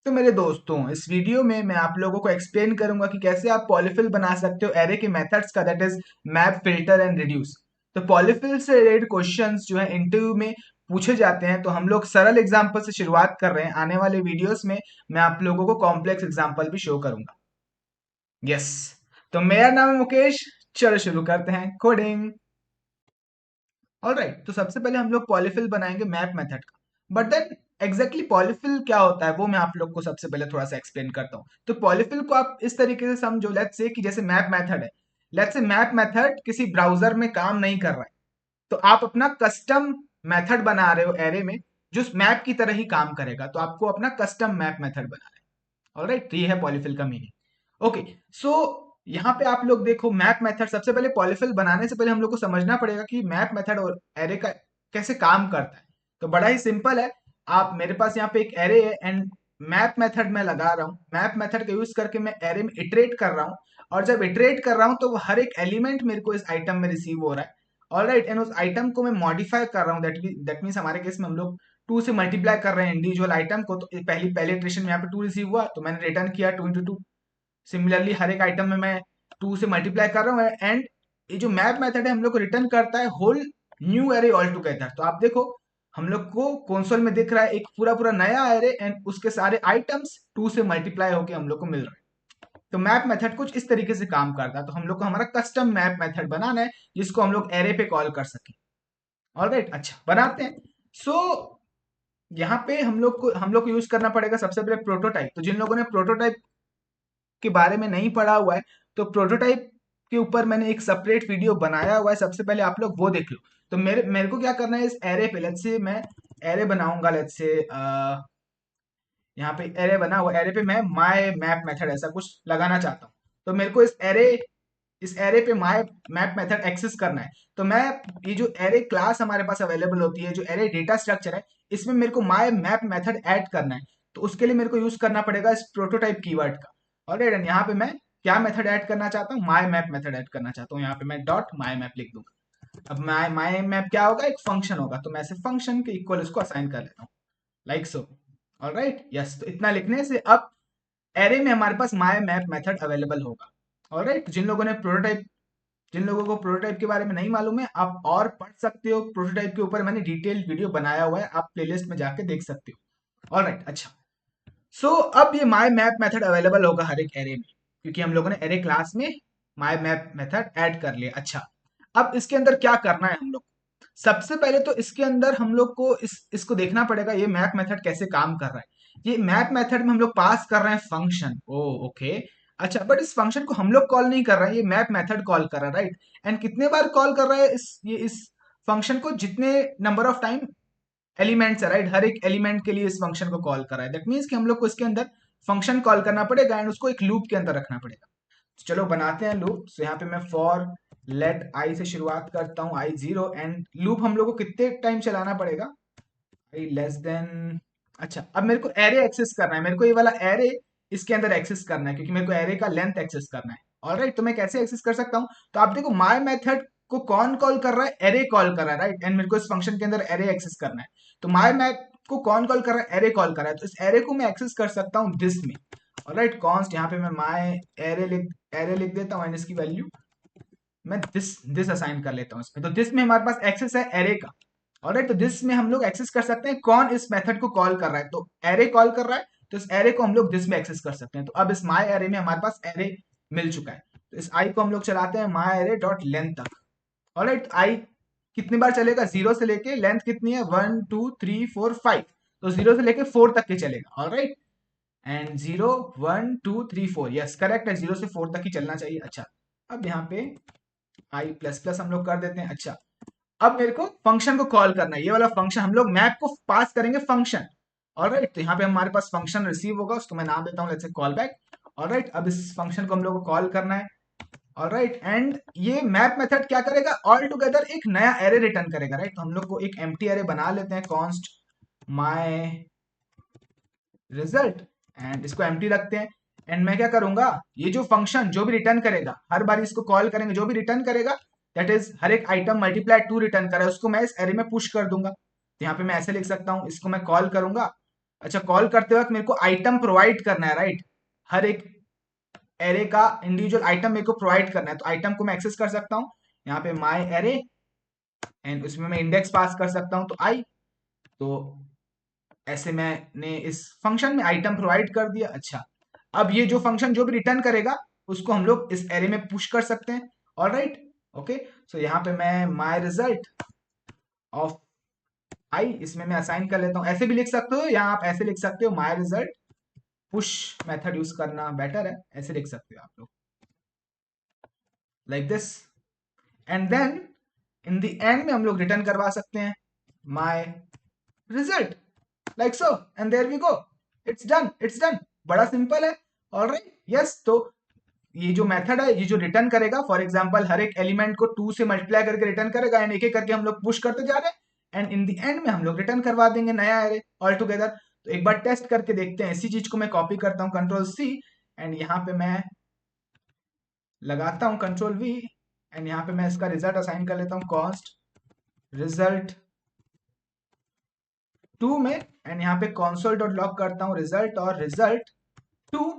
तो मेरे दोस्तों, इस वीडियो में मैं आप लोगों को एक्सप्लेन करूंगा कि कैसे आप पॉलीफिल बना सकते हो एरे के मेथड्स का, that is map, filter and reduce. तो पॉलीफिल से रिलेटेड क्वेश्चंस जो है इंटरव्यू में पूछे जाते हैं, तो हम लोग सरल एग्जांपल से शुरुआत कर रहे हैं। आने वाले वीडियोस में मैं आप लोगों को कॉम्प्लेक्स एग्जांपल भी शो करूंगा। यस, तो मेरा नाम है मुकेश। चलो शुरू करते हैं कोडिंग। ऑलराइट, तो सबसे पहले हम लोग पॉलीफिल बनाएंगे मैप मेथड का। बट देन एग्जैक्टली पॉलीफिल क्या होता है वो मैं आप लोग को सबसे पहले थोड़ा सा एक्सप्लेन करता हूँ। तो पॉलीफिल को आप इस तरीके से समझो, लेट्स से कि जैसे मैप मेथड है। लेट्स से मैप मेथड किसी ब्राउजर में काम नहीं कर रहा है, तो आप अपना कस्टम मेथड बना रहे हो एरे में, जो मैप की तरह ही काम करेगा। तो आपको अपना कस्टम मैप मेथड बनाना है। ऑलराइट, तो ये है पॉलीफिल का मीनिंग। ओके, सो यहाँ पे आप लोग देखो मैप मेथड। सबसे पहले पॉलीफिल बनाने से पहले हम लोग को समझना पड़ेगा कि मैप मेथड और एरे का कैसे काम करता है। तो बड़ा ही सिंपल है। आप, मेरे पास यहाँ पे एक एरे है एंड मैप मेथड मैं लगा रहा हूँ। मैप मेथड का यूज करके मैं एरे में इटरेट कर रहा हूँ, और जब इटरेट कर रहा हूँ तो वो हर एक एलिमेंट मेरे को इस आइटम में रिसीव हो रहा है। ऑलराइट, एंड उस आइटम को मैं मॉडिफाई कर रहा हूँ। दैट मीन्स हमारे केस में हम लोग 2 से मल्टीप्लाई कर रहे हैं इंडिविजुअल आइटम को। तो पहली इटरेशन में यहाँ पे 2 रिसीव हुआ, तो मैंने रिटर्न किया 2 इंटू 2। सिमिलरली हर एक आइटम में मैं 2 से मल्टीप्लाई कर रहा हूँ, एंड ये जो मैप मेथड है हम लोग को रिटर्न करता है whole new array all together. तो आप देखो, हम लोग को कंसोल में दिख रहा है एक पूरा पूरा नया एरे, एंड उसके सारे आइटम्स 2 से मल्टीप्लाई होके हम लोग को मिल रहा है। तो मैप मेथड कुछ इस तरीके से काम करता है। तो हम लोग को हमारा कस्टम मैप मेथड बनाना है, जिसको हम लोग एरे पे कॉल कर सके। ऑलराइट, अच्छा बनाते हैं। सो यहाँ पे हम लोग को यूज करना पड़ेगा सबसे पहले प्रोटोटाइप। तो जिन लोगों ने प्रोटोटाइप के बारे में नहीं पढ़ा हुआ है, तो प्रोटोटाइप के ऊपर मैंने एक सेपरेट वीडियो बनाया हुआ है। सबसे पहले आप लोग वो देख लो। तो मेरे मेरे को क्या करना है, इस एरे पे लेट्स से मैं एरे बनाऊंगा। लेट्स से यहाँ पे एरे बना हुआ, एरे पे मैं माय मैप मेथड ऐसा कुछ लगाना चाहता हूँ। तो मेरे को इस एरे पे माय मैप मेथड एक्सेस करना है। तो मैं, ये जो एरे क्लास हमारे पास अवेलेबल होती है, जो एरे डेटा स्ट्रक्चर है, इसमें मेरे को माय मैप मेथड ऐड करना है। तो उसके लिए मेरे को यूज करना पड़ेगा इस प्रोटोटाइप कीवर्ड का। ऑलराइट, एंड यहाँ पे मैं क्या मेथड ऐड करना चाहता हूँ, माय मैप मेथड ऐड करना चाहता हूँ। यहाँ पे मैं डॉट माय मैप लिख दूंगा। अब माय माय मैप क्या होगा, एक फंक्शन होगा। तो मैं ऐसे फंक्शन के इक्वल इसको असाइन कर लेता हूँ, लाइक सो। ऑलराइट, यस, तो इतना लिखने से अब एरे में हमारे पास माय मैप मेथड अवेलेबल होगा। ऑलराइट, जिन लोगों को प्रोटोटाइप के बारे में नहीं मालूम है, आप और पढ़ सकते हो। प्रोटोटाइप के ऊपर मैंने डिटेल वीडियो बनाया हुआ है, आप प्लेलिस्ट में जाके देख सकते हो। ऑलराइट, अच्छा। सो अब ये माय मैप मेथड अवेलेबल होगा हर एक एरे में, क्योंकि हम लोगों ने एरे क्लास में माय मैप मेथड ऐड कर लिया। अच्छा, अब इसके अंदर क्या करना है हम लोग। सबसे पहले तो इसके अंदर हम लोग को इसको देखना पड़ेगा, ये मैप मेथड कैसे काम कर रहा है। ये मैप मेथड में हम लोग पास कर रहे हैं फंक्शन। ओ ओके, अच्छा, बट इस फंक्शन को हम लोग कॉल नहीं कर रहे हैं, ये मैप मेथड कॉल कर रहा है, राइट। एंड कितने बार कॉल कर रहा है इस फंक्शन को, जितने नंबर ऑफ टाइम एलिमेंट्स है, राइट। हर एक एलिमेंट के लिए इस फंक्शन को कॉल कर रहा है। दैट मीन्स कि हम लोग को इसके अंदर फंक्शन कॉल करना पड़ेगा, एंड उसको एक लूप के अंदर रखना पड़ेगा। तो चलो बनाते हैं लूप। तो यहाँ पे मैं फॉर लेट आई से शुरुआत करता हूँ, आई 0, एंड लूप हम लोग को कितने टाइम चलाना पड़ेगा, आई लेस देन। अच्छा, अब मेरे को एरे एक्सेस करना है, मेरे को ये वाला एरे इसके अंदर एक्सेस करना है, क्योंकि मेरे को एरे का लेंथ एक्सेस करना है। ऑलराइट, तो मैं कैसे एक्सेस कर सकता हूँ। तो आप देखो, माय मेथड को कौन कॉल कर रहा है, एरे कॉल कर रहा है, राइट। एंड मेरे को इस फंक्शन के अंदर एरे एक्सेस करना है। तो माय मैप को कौन कॉल कर रहा है, एरे कॉल कर रहा है। तो इस एरे को मैं एक्सेस कर सकता हूँ दिस में। ऑलराइट, कॉन्स्ट यहाँ पे मैं माय एरे लिख देता हूँ, एंड इसकी वैल्यू मैं दिस असाइन कर लेता हूँ इसमें। तो दिस में हमारे पास एक्सेस है एरे का। ऑलराइट, तो दिस में हम लोग एक्सेस कर सकते हैं कौन इस मेथड को कॉल कर रहा है। तो एरे कॉल कर रहा है, तो इस एरे को हम लोग दिस में एक्सेस कर सकते हैं। तो अब इस माय एरे में हमारे पास एरे मिल चुका है। तो इस आई को हम लोग चलाते हैं माय एरे डॉट लेंथ तक। ऑलराइट, आई कितनी बार चलेगा, 0 से लेके लेंथ कितनी है, 1 2 3 4 5। तो 0 से लेके 4 तक के चलेगा। ऑलराइट, एंड 0 1 2 3 4, यस करेक्ट है, 0 से 4 तक ही चलना चाहिए। अच्छा, अब यहाँ पे आई प्लस प्लस हम लोग कर देते हैं। अच्छा, अब मेरे को फंक्शन को कॉल करना है, ये वाला फंक्शन हम लोग मैप को पास करेंगे फंक्शन। ऑलराइट, तो यहाँ पे हमारे पास फंक्शन रिसीव होगा, उसको मैं नाम देता हूँ let's say call back. Alright, अब इस फंक्शन को हम लोग को कॉल करना है। ऑलराइट, एंड ये मैप मेथड क्या करेगा, ऑल टुगेदर एक नया एरे रिटर्न करेगा, राइट। तो हम लोग को एक एम्प्टी एरे बना लेते हैं, कॉन्स्ट माय रिजल्ट, एंड इसको एम्प्टी रखते हैं। एंड मैं क्या करूंगा, ये जो फंक्शन जो भी रिटर्न करेगा, हर बार इसको कॉल करेंगे, जो भी रिटर्न करेगा, दैट इज हर एक आइटम मल्टीप्लाई 2 रिटर्न करे, उसको मैं इस एरे में पुश कर दूंगा। तो यहाँ पे मैं ऐसे लिख सकता हूँ, इसको मैं कॉल करूंगा, अच्छा, कॉल करते वक्त मेरे को आइटम प्रोवाइड करना है, राइट? हर एक एरे का इंडिविजुअल आइटम मेरे को प्रोवाइड करना है, तो आइटम को मैं एक्सेस कर सकता हूँ यहाँ पे माई एरे, एंड उसमें मैं इंडेक्स पास कर सकता हूँ, तो आई। तो ऐसे मैंने इस फंक्शन में आइटम प्रोवाइड कर दिया। अच्छा, अब ये जो फंक्शन जो भी रिटर्न करेगा उसको हम लोग इस एरे में पुश कर सकते हैं। Alright, okay. सो यहाँ पे मैं माई रिजल्ट ऑफ आई इसमें मैं असाइन कर लेता हूँ। ऐसे भी लिख सकते हो, या आप ऐसे लिख सकते हो, my result push method use करना बेटर है, ऐसे लिख सकते हो आप लोग, like this. And then in the end में हम लोग रिटर्न करवा सकते हैं my result, like so, and there we go, it's done, it's done. बड़ा सिंपल है। Alright, yes. तो ये जो मेथड है, ये जो रिटर्न करेगा, फॉर एग्जांपल हर एक एलिमेंट को 2 से मल्टीप्लाई करके रिटर्न करेगा, एंड एक एक करके हम लोग पुश करते जा रहे हैं, एंड इन द एंड में हम लोग रिटर्न करवा देंगे नया एरे ऑल टुगेदर। तो एक बार टेस्ट करके देखते हैं। इसी चीज को मैं कॉपी करता हूँ, कंट्रोल सी, एंड यहाँ पे मैं लगाता हूँ कंट्रोल वी, एंड यहाँ पे मैं इसका रिजल्ट असाइन कर लेता हूँ कॉन्स्ट रिजल्ट 2 में, एंड यहाँ पे console डॉट लॉग करता हूँ रिजल्ट और रिजल्ट 2।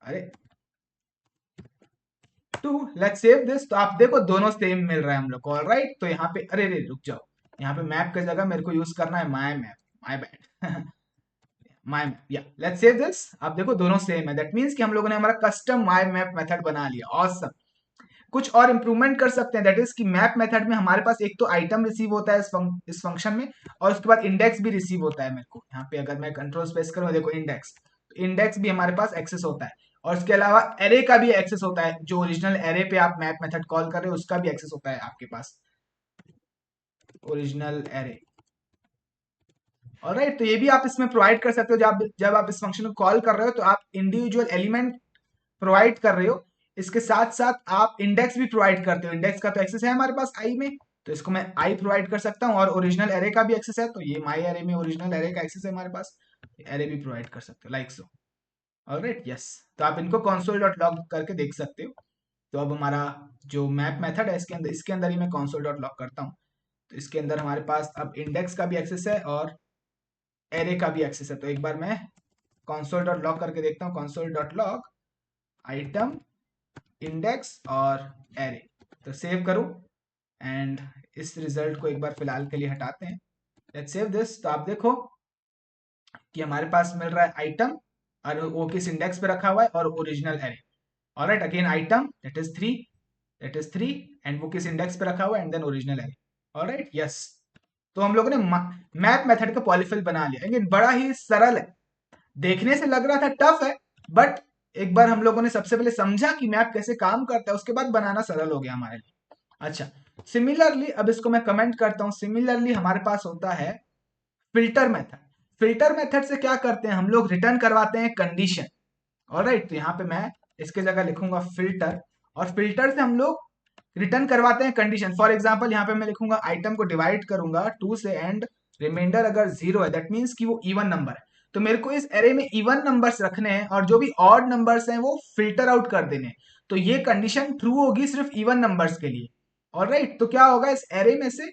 अरे 2, लेट्स सेव दिस। तो आप देखो दोनों सेम मिल रहा है हम लोग को। ऑलराइट, तो यहाँ पे अरे रे रुक जाओ, यहाँ पे मैप की जगह मेरे को यूज करना है my map, my bad my map, या लेट्स सेव दिस। आप देखो दोनों सेम है, दैट मीन्स कि हम लोगों ने हमारा कस्टम माई मैप मेथड बना लिया। ऑसम। कुछ और इंप्रूवमेंट कर सकते हैं, दैट इज कि मैप मेथड में हमारे पास एक तो आइटम रिसीव होता है इस फंक्शन में, और उसके बाद इंडेक्स भी रिसीव होता है मेरे को। यहाँ पे अगर मैं कंट्रोल स्पेस करूँ, देखो इंडेक्स, तो इंडेक्स भी हमारे पास एक्सेस होता है, और उसके अलावा एरे का भी एक्सेस होता है। जो ओरिजिनल एरे पे आप मैप मेथड कॉल कर रहे हो उसका भी एक्सेस होता है आपके पास, ओरिजिनल एरे। ऑलराइट, तो ये भी आप इसमें प्रोवाइड कर सकते हो। जब आप इस फंक्शन को कॉल कर रहे हो तो आप इंडिविजुअल एलिमेंट प्रोवाइड कर रहे हो, इसके साथ साथ आप इंडेक्स भी प्रोवाइड करते हो। इंडेक्स का तो एक्सेस है हमारे पास आई में, तो इसको मैं आई प्रोवाइड कर सकता हूँ, और ओरिजिनल एरे का भी एक्सेस है, तो ये माई एरे में ओरिजिनल एरे का एक्सेस है हमारे पास, एरे भी प्रोवाइड कर सकते हो, लाइक सो। Alright, yes. तो आप इनको console डॉट लॉग करके देख सकते हो। तो अब हमारा जो मैप मेथड है, इसके अंदर ही मैं console डॉट लॉग करता हूँ, तो इसके अंदर हमारे पास अब इंडेक्स का भी एक्सेस है और एरे का भी एक्सेस है। तो एक बार मैं console डॉट लॉग करके देखता हूँ, console dot log item index और एरे। तो सेव करूं, एंड इस रिजल्ट को एक बार फिलहाल के लिए हटाते हैं। Let's save this. तो आप देखो कि हमारे पास मिल रहा है आइटम, और वो किस इंडेक्स पे रखा हुआ है, और original array. Alright, again item that is 3 and वो किस इंडेक्स पे रखा हुआ है, and then original array. Alright, yes. तो हम लोगों ने मैप मेथड का पॉलीफिल बना लिया। अगेन बड़ा ही सरल है, देखने से लग रहा था टफ है, बट एक बार हम लोगों ने सबसे पहले समझा कि मैप कैसे काम करता है, उसके बाद बनाना सरल हो गया हमारे लिए। अच्छा, सिमिलरली अब इसको मैं कमेंट करता हूं। सिमिलरली हमारे पास होता है फिल्टर मेथड। फिल्टर मेथड से क्या करते हैं हम लोग, रिटर्न करवाते हैं कंडीशन। ऑलराइट, तो यहाँ पे मैं इसके जगह लिखूंगा फिल्टर, और फिल्टर से हम लोग रिटर्न करवाते हैं कंडीशन। फॉर एग्जाम्पल यहाँ पे मैं लिखूंगा आइटम को डिवाइड करूंगा 2 से, एंड रिमाइंडर अगर 0 है, दैट मीन्स कि वो इवन नंबर है। तो मेरे को इस एरे में इवन नंबर्स रखने हैं, और जो भी ऑड नंबर्स हैं वो फिल्टर आउट कर देने हैं। तो ये कंडीशन ट्रू होगी सिर्फ इवन नंबर्स के लिए। ऑलराइट, तो क्या होगा, इस एरे में से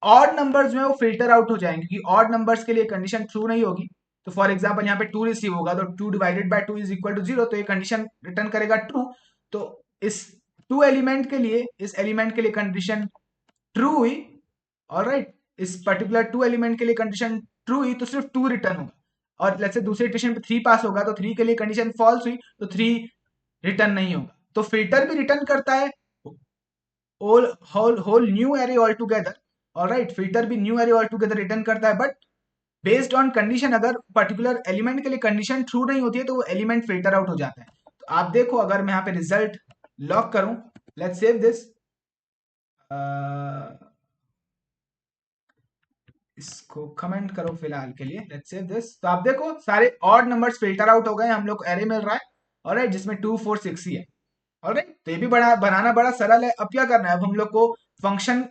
ऑड नंबर्स जो है वो फिल्टर आउट हो जाएंगे, क्योंकि ऑड नंबर्स के लिए कंडीशन ट्रू नहीं होगी। तो फॉर एग्जांपल यहाँ पे 2 रिसीव होगा, तो 2 divided by 2 is equal to 0, तो ये कंडीशन रिटर्न करेगा ट्रू। तो इस 2 एलिमेंट के लिए, इस एलिमेंट के लिए कंडीशन ट्रू हुई। ऑलराइट, इस पर्टिकुलर 2 एलिमेंट के लिए कंडीशन ट्रू हुई, तो सिर्फ 2 रिटर्न होगा। और लेट्स से दूसरे इटरेशन पे 3 पास होगा, तो 3 के लिए कंडीशन फॉल्स हुई, तो 3 रिटर्न नहीं होगा। तो फिल्टर भी रिटर्न करता है whole whole whole new array all together. Alright, filter भी new array all together return करता है, बट बेस्ड ऑन कंडीशन। अगर पर्टिकुलर एलिमेंट के लिए कंडीशन ट्रू नहीं होती है तो वो एलिमेंट फिल्टर आउट हो जाता है। तो आप देखो, अगर मैं यहाँ पे रिजल्ट लॉक करूं, लेट्स सेव दिस, इसको कमेंट करो फिलहाल के लिए, लेट्स सेव दिस। तो आप देखो सारे ऑड नंबर्स फिल्टर आउट हो गए, हम लोग को एरे मिल रहा है, ऑलराइट, जिसमें 2 4 6 ही है। ऑलराइट, तो ये भी बड़ा बनाना बड़ा सरल है। अब क्या करना है, अब हम लोग को फंक्शन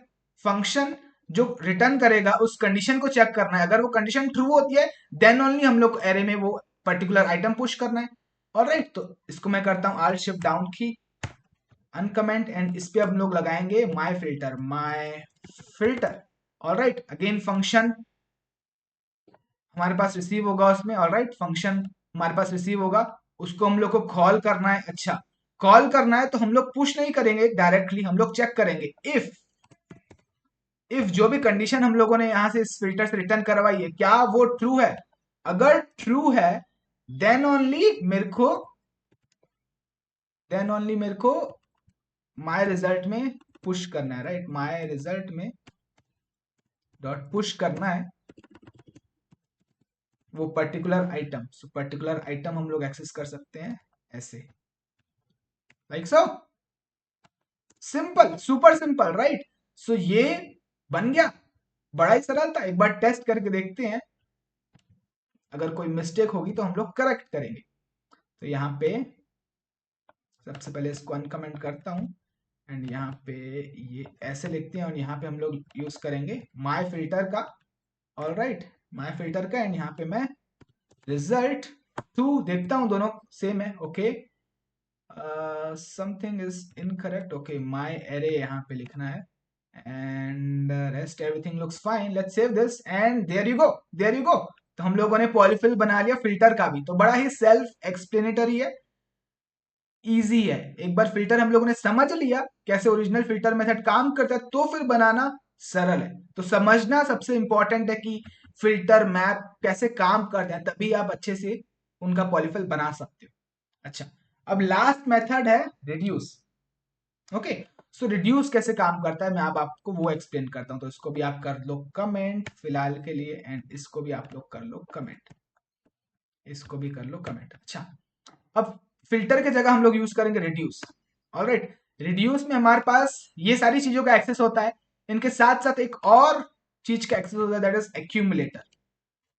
फंक्शन जो रिटर्न करेगा उस कंडीशन को चेक करना है। अगर वो कंडीशन ट्रू होती है, देन ओनली हम लोग एरे में वो पर्टिकुलर आइटम पुश करना है। ऑलराइट, तो इसको मैं करता हूँ आल्ट शिफ्ट डाउन की, अनकमेंट, एंड इस पे हम लोग लगाएंगे माई फिल्टर। ऑलराइट, अगेन फंक्शन हमारे पास रिसीव होगा उसमें, ऑलराइट, फंक्शन हमारे पास रिसीव होगा, उसको हम लोग को कॉल करना है। अच्छा, कॉल करना है तो हम लोग पुश नहीं करेंगे डायरेक्टली, हम लोग चेक करेंगे इफ जो भी कंडीशन हम लोगों ने यहां से इस फिल्टर से रिटर्न करवाई है क्या वो ट्रू है। अगर ट्रू है देन ओनली मेरे को माय रिजल्ट में पुश करना है, राइट, माय रिजल्ट में डॉट पुश करना है वो particular item. So particular item हम लोग एक्सेस कर सकते हैं ऐसे, like so, simple, super simple, right. So ये बन गया, बड़ा ही सरल था। एक बार टेस्ट करके देखते हैं, अगर कोई मिस्टेक होगी तो हम लोग करेक्ट करेंगे। तो यहाँ पे सबसे पहले इसको अनकमेंट करता हूँ एंड यहाँ पे ये ऐसे लिखते हैं और यहाँ पे हम लोग यूज करेंगे माय फिल्टर का, ऑल राइट, माय फिल्टर का। एंड यहाँ पे मैं रिजल्ट टू देखता हूँ, दोनों सेम है, okay. Something is incorrect, okay, my array यहाँ पे लिखना है and rest everything looks fine. Let's save this and there you go, there you go. तो हम लोगों ने पॉलीफिल बना लिया फिल्टर का भी। तो बड़ा ही सेल्फ एक्सप्लेनेटरी है, इजी है। एक बार फिल्टर हम लोगों ने समझ लिया कैसे ओरिजिनल फिल्टर मेथड काम करता है तो फिर बनाना सरल है। तो समझना सबसे इंपॉर्टेंट है कि फिल्टर मैप कैसे काम करते हैं, तभी आप अच्छे से उनका पॉलीफिल बना सकते हो। अच्छा, अब लास्ट मेथड है रिड्यूस, ओके। सो रिड्यूस कैसे काम करता है मैं अब आपको वो एक्सप्लेन करता हूं। तो इसको भी आप कर लो कमेंट फिलहाल के लिए एंड इसको भी आप लोग कर लो कमेंट, इसको भी कर लो कमेंट। अच्छा, अब फिल्टर के जगह हम लोग यूज करेंगे रिड्यूस, ऑलराइट। रिड्यूस में हमारे पास ये सारी चीजों का एक्सेस होता है, इनके साथ साथ एक और चीज का एक्सेस होता है, दैट इज एक्यूमुलेटर,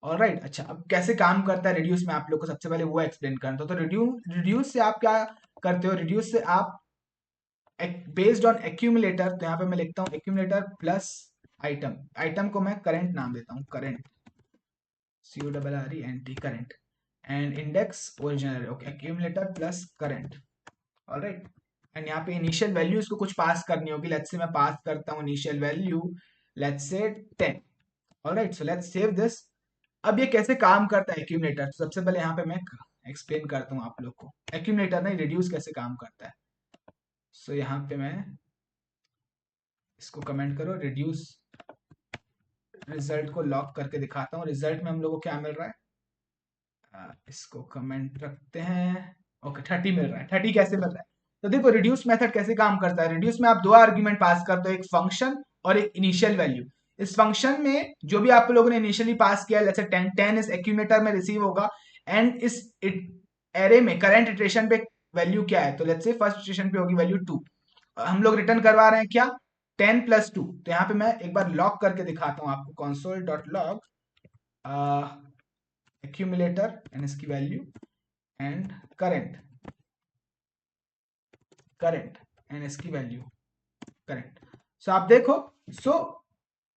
ऑलराइट। अच्छा, अब कैसे काम करता है रिड्यूस में आप लोग को सबसे पहले वो एक्सप्लेन करता हूं। तो रिड्यूस से आप क्या करते हो, रिड्यूस से आप बेस्ड ऑन एक्यूमुलेटर, तो यहाँ पे मैं लिखता हूँ एक्यूमुलेटर प्लस आइटम, आइटम को मैं करंट नाम देता हूँ, current, CORRENT, current, and index original, okay, accumulator plus current, alright. And यहाँ पे इनिशियल वैल्यू इसको कुछ पास करनी होगी, लेट्स से मैं पास करता हूँ initial value, let's say 10, alright. So let's save this. अब ये कैसे काम करता है एक्यूमुलेटर, तो सबसे पहले यहाँ पे मैं एक्सप्लेन करता हूँ आप लोग को एक्यूमुलेटर नहीं रिड्यूस कैसे काम करता है। सो यहाँ पे मैं इसको कमेंट करो, रिड्यूस रिजल्ट को लॉक करके दिखाता हूँ। रिजल्ट में हम लोग को क्या मिल रहा है, इसको कमेंट रखते हैं, ओके, 30 मिल रहा है। 30 कैसे मिल रहा है, तो देखो रिड्यूस मेथड कैसे काम करता है। रिड्यूस में आप दो आर्ग्यूमेंट पास करते हो, एक फंक्शन और एक इनिशियल वैल्यू। इस फंक्शन में जो भी आप लोगों ने इनिशियली पास किया, जैसे 10 इस एक्यूमुलेटर में रिसीव होगा एंड इस एरे में करंट इटरेशन पे वैल्यू क्या है, तो लेट्स से फर्स्ट इटरेशन पे होगी वैल्यू 2। हम लोग रिटर्न करवा रहे हैं क्या, 10 प्लस 2। तो यहाँ पे मैं एक बार लॉक करके दिखाता हूँ आपको, console dot log accumulator and इसकी value and current, current and इसकी वैल्यू करंट। सो आप देखो, सो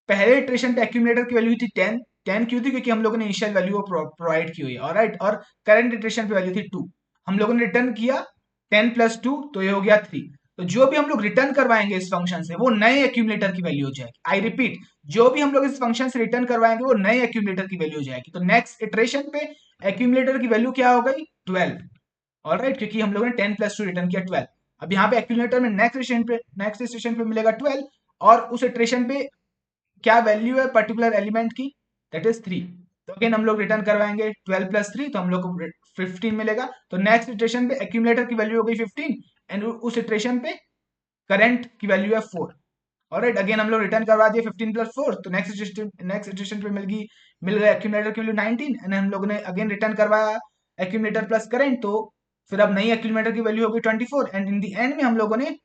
पहले इटरेशन पे एक्यूमुलेटर की वैल्यू थी 10, 10 क्यों थी, क्योंकि हम लोगों ने इनिशियल वैल्यू प्रोवाइड की हुई है, ऑलराइट। और करंट इटरेशन पे वैल्यू थी 2, हम लोगों ने रिटर्न किया 10 प्लस 2, तो ये हो गया 3। तो जो भी हम लोग रिटर्न करवाएंगे इस फंक्शन से वो नए एक्यूमुलेटर की वैल्यू हो जाएगी। आई रिपीट, जो भी हम लोग इस फंक्शन से रिटर्न करवाएंगे वो नए एक्यूमुलेटर की वैल्यू हो जाएगी। तो नेक्स्ट इटरेशन पे एक्यूमुलेटर की वैल्यू क्या हो गई, 12, ऑलराइट, क्योंकि हम लोगों ने 10 प्लस 2 रिटर्न किया 12। अब यहाँ पे एक्यूमुलेटर में नेक्स्ट स्टेशन पे मिलेगा 12 और उस इटरेशन पे क्या वैल्यू है पर्टिकुलर एलिमेंट की, दैट इज 3। तो अगेन हम लोग रिटर्न करवाएंगे 12 प्लस 3, तो हम लोग को 15 मिलेगा। तो नेक्स्ट इटरेशन पे एक्यूमुलेटर की वैल्यू हो गई 15 एंड उस इटरेशन पे करंट की वैल्यू है 4, ऑलराइट। अगेन हम लोग रिटर्न करवा दिए 15 प्लस 4, तो नेक्स्ट इटरेशन पे मिल गया एक्यूमुलेटर की वैल्यू 19 एंड हम लोग ने अगेन रिटर्न करवाया एक्यूमुलेटर प्लस करंट, तो फिर अब नई एक्यूमुलेटर की वैल्यू हो गई 24 एंड इन द एंड में हम लोगों ने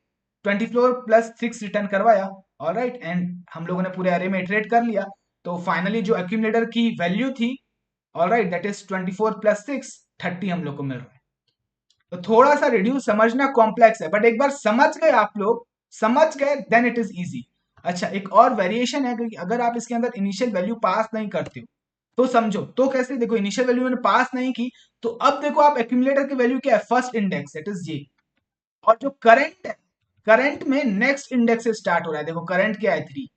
24 प्लस 6 रिटर्न करवाया, ऑलराइट। एंड हम लोगों ने पूरे एरे में इटरेट कर लिया, तो फाइनली जो एक्यूमुलेटर की वैल्यू थी, ऑलराइट, दैट इज 24 प्लस 6, 30 हम लोग को मिल रहा है। तो थोड़ा सा रिड्यूस समझना कॉम्प्लेक्स है, बट एक बार समझ गए आप लोग, समझ गए देन इट इज इजी। अच्छा, एक और वेरिएशन है कि अगर आप इसके अंदर इनिशियल वैल्यू पास नहीं करते हो तो समझो, तो कैसे, देखो इनिशियल वैल्यू मैंने पास नहीं की, तो अब देखो आप एक्यूमुलेटर की वैल्यू क्या है, फर्स्ट इंडेक्स, दैट इज ये। और जो करंट है, करंट में नेक्स्ट इंडेक्स से स्टार्ट हो रहा है, देखो करंट क्या है 3,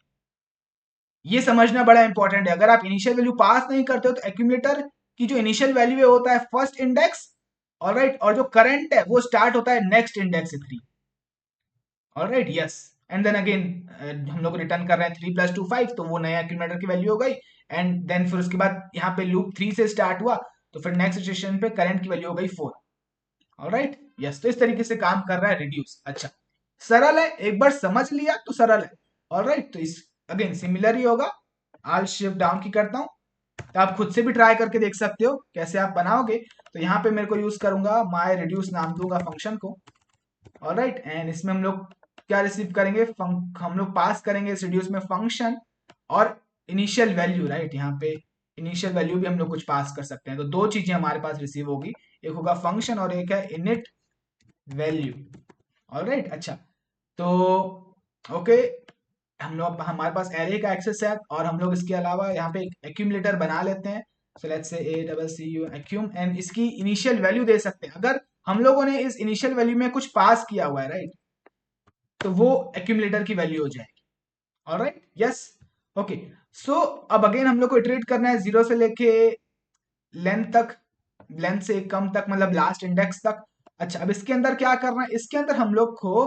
ये समझना बड़ा इंपॉर्टेंट है। अगर आप इनिशियल वैल्यू पास नहीं करते हो तो एक्यूमुलेटर की जो इनिशियल वैल्यू है होता है फर्स्ट इंडेक्स, ऑलराइट, और जो करंट है वो स्टार्ट होता है नेक्स्ट इंडेक्स से 3। Alright, yes. And then again हम लोग रिटर्न कर रहे हैं 3 + 2 5, तो वो नया एक्यूमुलेटर की वैल्यू हो गई। एंड देन फिर उसके बाद यहाँ पे लूप 3 से स्टार्ट हुआ, तो फिर नेक्स्ट स्टेशन पे करंट की वैल्यू हो गई 4। Alright, yes. तो इस तरीके से काम कर रहा है रिड्यूस। अच्छा, सरल है, एक बार समझ लिया तो सरल है। ऑलराइट, तो इस अगेन सिमिलर ही होगा। आल शिफ्ट डाउन की करता हूँ, तो आप खुद से भी ट्राई करके देख सकते हो कैसे आप बनाओगे। तो यहाँ पे मेरे को यूज करूंगा माई रिड्यूस नाम दूंगा फंक्शन को। ऑलराइट, एंड इसमें हम लोग क्या रिसीव करेंगे, हम लोग पास करेंगे इस रिड्यूस में फंक्शन और इनिशियल वैल्यू। राइट, यहाँ पे इनिशियल वैल्यू भी हम लोग कुछ पास कर सकते हैं। तो दो चीजें हमारे पास रिसीव होगी, एक होगा फंक्शन और एक है इनिट वैल्यू। ऑलराइट, अच्छा। तो ओके, हम लोग हमारे पास एरे का एक्सेस है और हम लोग इसके अलावा यहाँ पे एक एक्यूमुलेटर बना लेते हैं। So let's say a double c u accum, and इसकी इनिशियल वैल्यू दे सकते हैं। अगर हम लोगों ने इस इनिशियल वैल्यू में कुछ पास किया हुआ है, राइट, तो वो एक्यूमुलेटर की वैल्यू हो जाएगी। Alright, yes, okay. सो अब अगेन हम लोग को इटरेट करना है जीरो से लेके लेंथ तक, लेंथ से कम तक, मतलब लास्ट इंडेक्स तक। अच्छा, अब इसके अंदर क्या करना है, इसके अंदर हम लोग को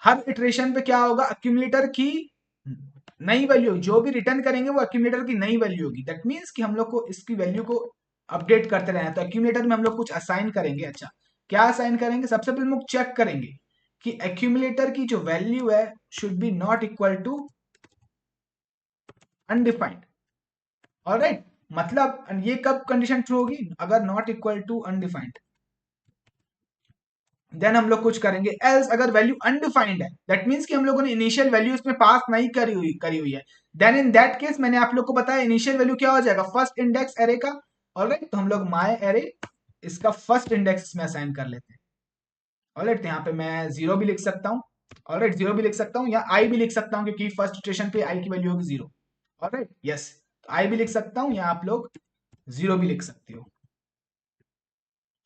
हर इटरेशन पे क्या होगा, एक्यूमुलेटर की नई वैल्यू जो भी रिटर्न करेंगे वो एक्यूमुलेटर की नई वैल्यू होगी। दैट मीन्स कि हम लोग को इसकी वैल्यू को अपडेट करते रहना है। तो एक्यूमुलेटर में हम लोग कुछ असाइन करेंगे। अच्छा, क्या असाइन करेंगे, सबसे पहले हम लोग चेक करेंगे कि एक्यूमुलेटर की जो वैल्यू है should be not equal to undefined. Alright, मतलब ये कब कंडीशन ट्रू होगी, अगर not equal to undefined, then हम लोग कुछ करेंगे। एल्स अगर वैल्यू अनडिफाइंड है, दैट मींस कि हम लोगों ने इनिशियल वैल्यू इसमें पास नहीं करी हुई है, देन इन दैट केस मैंने आप लोग को बताया इनिशियल वैल्यू क्या हो जाएगा, फर्स्ट इंडेक्स एरे का। ऑलराइट, तो हम लोग माय एरे इसका फर्स्ट इंडेक्स इसमें असाइन कर लेते हैं। ऑलराइट, तो यहाँ पे मैं जीरो भी लिख सकता हूँ। ऑलराइट, जीरो भी लिख सकता हूँ या आई भी लिख सकता हूँ, क्योंकि फर्स्ट स्टेशन पे आई की वैल्यू होगी जीरो। ऑलराइट, यस, तो आई भी लिख सकता हूँ या आप लोग जीरो भी लिख सकते हो।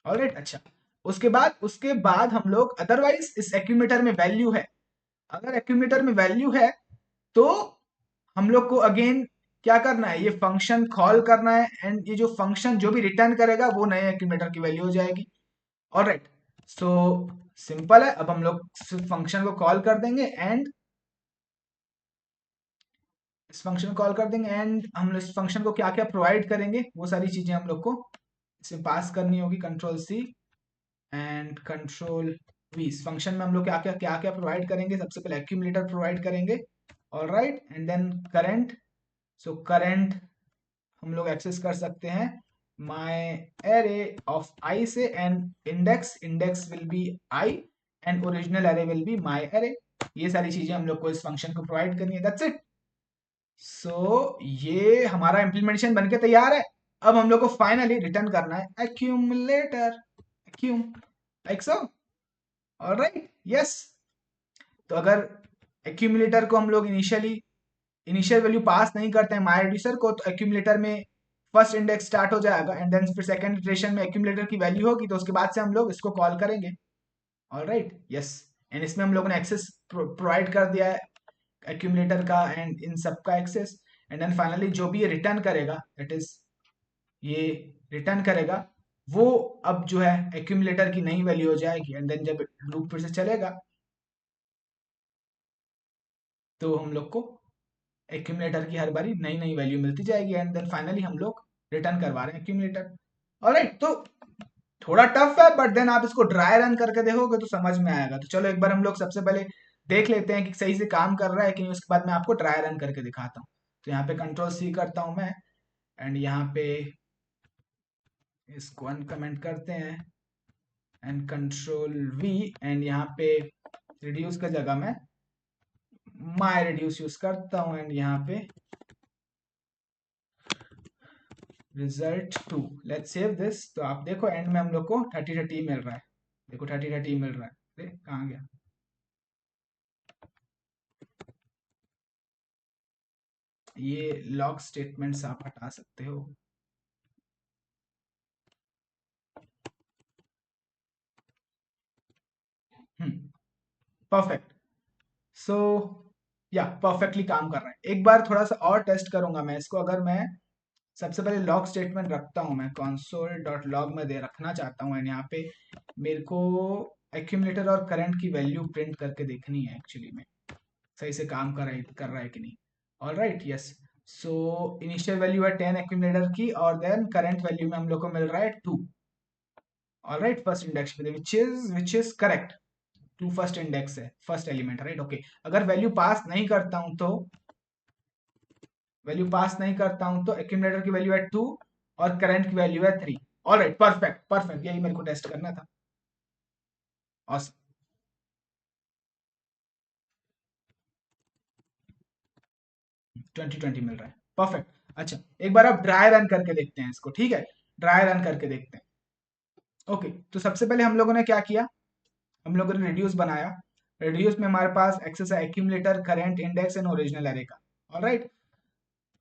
ऑलराइट, अच्छा। उसके बाद हम लोग अदरवाइज इस एक्यूमुलेटर में वैल्यू है, अगर एक्यूमुलेटर में वैल्यू है तो हम लोग को अगेन क्या करना है, ये फंक्शन कॉल करना है। एंड ये जो फंक्शन जो भी रिटर्न करेगा वो नए एक्यूमुलेटर की वैल्यू हो जाएगी। ऑलराइट, सो सिंपल है। अब हम लोग फंक्शन को कॉल कर देंगे एंड इस फंक्शन को कॉल कर देंगे एंड हम लोग इस फंक्शन को क्या क्या प्रोवाइड करेंगे वो सारी चीजें हम लोग को इसमें पास करनी होगी। Control C and control V. इस फंक्शन में हम लोग क्या क्या प्रोवाइड करेंगे, सबसे पहले एक्यूमुलेटर प्रोवाइड करेंगे। Alright, and then current. So current हम लोग एक्सेस कर सकते हैं माय एरे ऑफ आई से, and index will be I and original array will be my array. ये सारी चीजें हम लोग को इस फंक्शन को प्रोवाइड करनी है। That's it. सो ये हमारा इम्प्लीमेंटेशन बनके तैयार है। अब हम लोग को फाइनली रिटर्न करना है accumulator, accum, like so. Alright, yes. तो अगर एक्यूमुलेटर को हम लोग इनिशियल वैल्यू पास नहीं करते हैं माई रिड्यूसर को, तो एक्यूमुलेटर में फर्स्ट इंडेक्स स्टार्ट हो जाएगा एंड देन फिर सेकंड इटरेशन में एक्यूमुलेटर की वैल्यू होगी, तो उसके बाद से हम लोग इसको कॉल करेंगे। Alright, yes. एंड इसमें हम लोगों ने एक्सेस प्रोवाइड कर दिया है एक्यूमुलेटर का एंड इन सब का एक्सेस। एंड देन फाइनली जो भी ये रिटर्न करेगा, दैट इज ये रिटर्न करेगा, वो अब जो है एक्यूमुलेटर की नई वैल्यू हो जाएगी। एंड देन जब लूप फिर से चलेगा तो हम लोग को एक्यूमुलेटर की हर बारी नई नई वैल्यू मिलती जाएगी एंड देन फाइनली हम लोग रिटर्न करवा रहे हैं एक्यूमुलेटर। ऑलराइट, तो थोड़ा टफ है, बट देन आप इसको ड्राई रन करके देखोगे तो समझ में आएगा। तो चलो एक बार हम लोग सबसे पहले देख लेते हैं कि सही से काम कर रहा है कि नहीं, उसके बाद मैं आपको ड्राई रन करके दिखाता हूँ। तो यहाँ पे कंट्रोल सी करता हूँ मैं एंड यहाँ पे इसको अनकमेंट करते हैं एंड कंट्रोल वी, एंड यहाँ पे रिड्यूस का जगह मैं माई रिड्यूस यूज करता हूँ एंड यहाँ पे रिजल्ट 2। Let's save this. तो आप देखो एंड में हम लोग को 30 मिल रहा है। देखो 30 मिल रहा है। अरे कहाँ गया, ये लॉग स्टेटमेंट्स आप हटा सकते हो। परफेक्ट। सो या परफेक्टली काम कर रहा है। एक बार थोड़ा सा और टेस्ट करूंगा मैं इसको। अगर मैं सबसे पहले लॉग स्टेटमेंट रखता हूँ, मैं console डॉट लॉग में दे रखना चाहता हूँ, एंड यहाँ पे मेरे को एक्यूमुलेटर और करंट की वैल्यू प्रिंट करके देखनी है एक्चुअली में, सही से काम कर रहा है कि नहीं। All right, yes. So initial value है 10 एक्यूमुलेटर की, और देन करंट वैल्यू में हम लोग को मिल रहा है 2। ऑल राइट, फर्स्ट इंडेक्स पे which is correct. 2 first index है, फर्स्ट एलिमेंट, राइट, ओके। अगर वैल्यू पास नहीं करता हूं तो एक्यूमुलेटर की वैल्यू है 2 और करंट की वैल्यू है 3। ऑल राइट, परफेक्ट परफेक्ट, यही मेरे को टेस्ट करना था। awesome. 2020 मिल रहा है, परफेक्ट। अच्छा, एक बार आप ड्राई रन करके देखते हैं इसको, ठीक है। ड्राई रन करके देखते हैं। ओके, तो सबसे पहले हम लोगों ने क्या किया, हम लोगों ने रिड्यूस बनाया। रिड्यूस में हमारे पास एक्सेस है accumulator, current, index and original array का। Alright,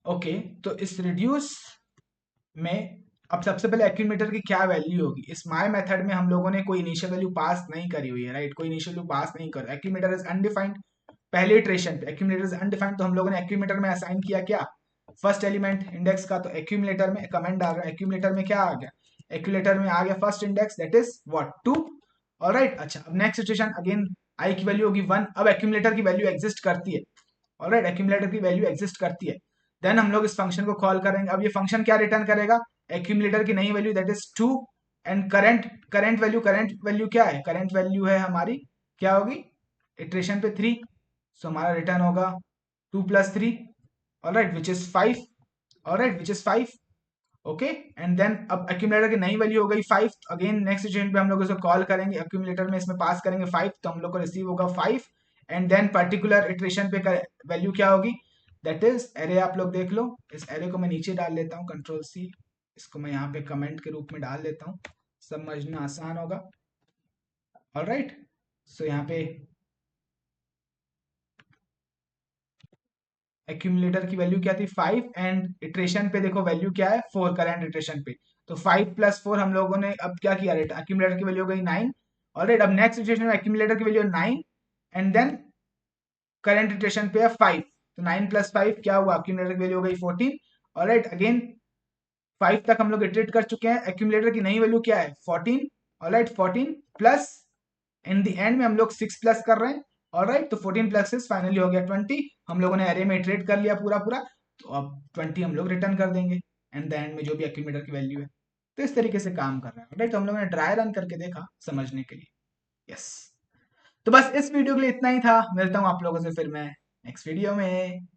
okay. तो इस रिड्यूस में अब सबसे पहले एक्यूमुलेटर की क्या वैल्यू होगी। इस माय मेथड में हम लोगों ने कोई इनिशियल वैल्यू पास नहीं करी हुई है, राइट, कोई इनिशियल वैल्यू पास नहीं कर। एक्यूमुलेटर इज अनडिफाइंड, पहले इटरेशन पे एक्यूमुलेटर इज अनडिफाइंड, तो हम लोगों ने एक्यूमुलेटर में असाइन किया क्या, फर्स्ट एलिमेंट इंडेक्स का। तो एक्यूमुलेटर में कमेंट डाल रहा है, एक्यूमुलेटर में क्या आ गया, एक्यूमुलेटर में आ गया first index, that is what, 2। Alright, अच्छा, अब नेक्स्ट सिचुएशन, अगेन आई की वैल्यू होगी 1। अब एक्यूमुलेटर की वैल्यू एग्जिस्ट करती है। ऑलराइट, एक्यूमुलेटर की वैल्यू एग्जिस्ट करती है। देन हम लोग इस फंक्शन को कॉल करेंगे। अब ये फंक्शन क्या रिटर्न करेगा, एक्यूमुलेटर की नई value that is 2, and current value क्या है, करंट वैल्यू है हमारी, क्या होगी, इटरेशन पे 3। सो हमारा रिटर्न होगा 2 plus 3, alright, which is 5। Alright, which is 5, okay. And then अब एक्यूमुलेटर की नई वैल्यू हो गई 5। अगेन नेक्स्ट सिचुएशन पे हम लोग इसको कॉल करेंगे, एक्यूमुलेटर में इसमें पास करेंगे 5, तो हम लोग को रिसीव होगा 5। एंड देन पर्टिकुलर इटरेशन पे वैल्यू क्या होगी, दैट इज एरे। आप लोग देख लो, इस एरे को मैं नीचे डाल लेता हूँ, कंट्रोल सी, इसको मैं यहाँ पे कमेंट के रूप में डाल देता हूँ, समझना आसान होगा। ऑलराइट, सो यहाँ पे एक्यूमुलेटर की वैल्यू क्या थी 5, एंड इटरेशन पे देखो वैल्यू क्या है 4, करंट इटरेशन पे। तो 5 प्लस 4 हम लोगों ने अब क्या किया, एक्यूमुलेटर की वैल्यू हो गई 9। ऑलराइट, अब नेक्स्ट सिचुएशन में एक्यूमुलेटर की value 9, and then current iteration पे है 5। तो 9 प्लस 5 क्या हुआ, एक्यूमुलेटर की वैल्यू हो गई 14। ऑलराइट, अगेन 5 तक हम लोग इटरेट कर चुके हैं, एक्यूमुलेटर की नई वैल्यू क्या है 14। Alright, 14 plus, in the end में हम लोग 6 प्लस कर रहे हैं। ऑलराइट, तो 14 प्लस 6 फाइनली हो गया 20। हम लोगों ने एरे में इटरेट कर लिया पूरा पूरा, तो अब 20 हम लोग रिटर्न कर देंगे एंड द एंड में जो भी एक्यूमुलेटर की वैल्यू है। तो इस तरीके से काम कर रहा है, राइट। तो हम लोगों ने ड्राई रन करके देखा समझने के लिए। यस, तो बस इस वीडियो के लिए इतना ही था। मिलता हूँ आप लोगों से फिर मैं नेक्स्ट वीडियो में।